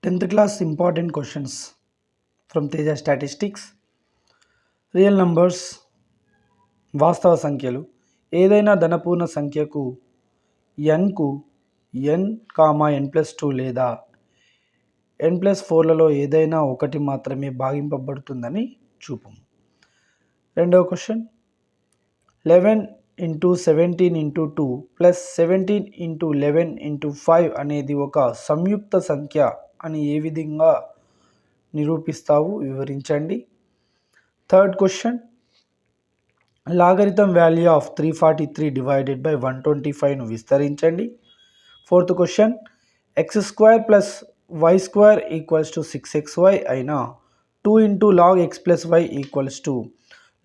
10th class important questions from Teja Statistics. Real numbers వాస్తవ సంఖ్యలు ఏదైనా ధనపూర్ణ సంఖ్యకు కు n,n+2 లేదా n+4లలో ఏదైనా ఒకటి మాత్రమే భాగింపబడుతుందని చూపము. రెండవ క్వశ్చన్ 11 × 17 × 2 ప్లస్ 17 × 11 × 5 అనేది ఒక సంయుక్త సంఖ్య అని ఏ విధంగా నిరూపిస్తావు వివరించండి. Third question logarithm value of 343 divided by 125ను విస్తరించండి. Fourth question x² + y² = 6xy అయినా 2 × log x + y =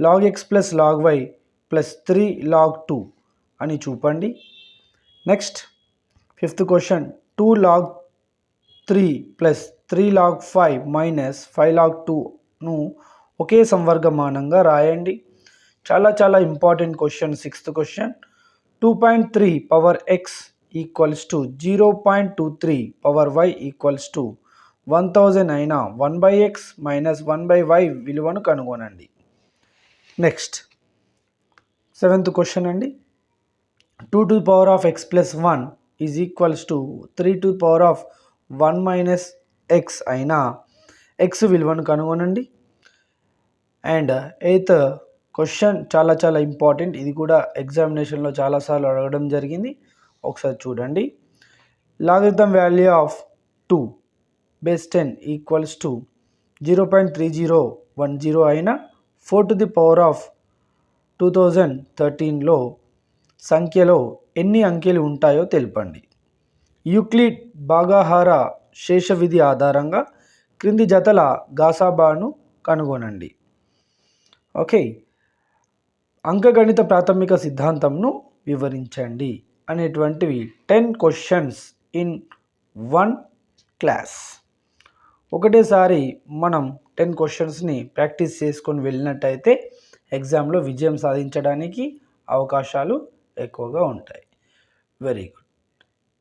log x + log y + 3 log 2 అని చూపండి. Next fifth question 2 log 3 + 3 log 5 - 5 log 2ను ఒకే సంవర్గమానంగా రాయండి. చాలా important question. Sixth question 2.3 power x = 0.23 power y = 1000 అయినా 1/x - 1/y విలువను కనుగొనండి. నెక్స్ట్ సెవెంత్ క్వశ్చన్ అండి 2x + 1 = 3 - x అయినా x విలువను కనుగొనండి. అండ్ ఎయిత్ క్వశ్చన్ చాలా ఇంపార్టెంట్, ఇది కూడా ఎగ్జామినేషన్లో చాలాసార్లు అడగడం జరిగింది, ఒకసారి చూడండి. లాగరిథం వాల్యూ ఆఫ్ 2/10 = 0.3010 అయినా 4/2013లో సంఖ్యలో ఎన్ని అంకెలు ఉంటాయో తెలుపండి. యూక్లిడ్ భాగాహార శేష విధి ఆధారంగా క్రింది జతల గాసాబాను కనుగొనండి. ఓకే, అంకగణిత ప్రాథమిక సిద్ధాంతంను వివరించండి అనేటువంటివి 10 క్వశ్చన్స్ ఇన్ 1 క్లాస్. ఒకటేసారి మనం 10 క్వశ్చన్స్ని ప్రాక్టీస్ చేసుకొని వెళ్ళినట్టయితే ఎగ్జామ్లో విజయం సాధించడానికి అవకాశాలు ఎక్కువగా ఉంటాయి. Very good,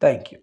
thank you.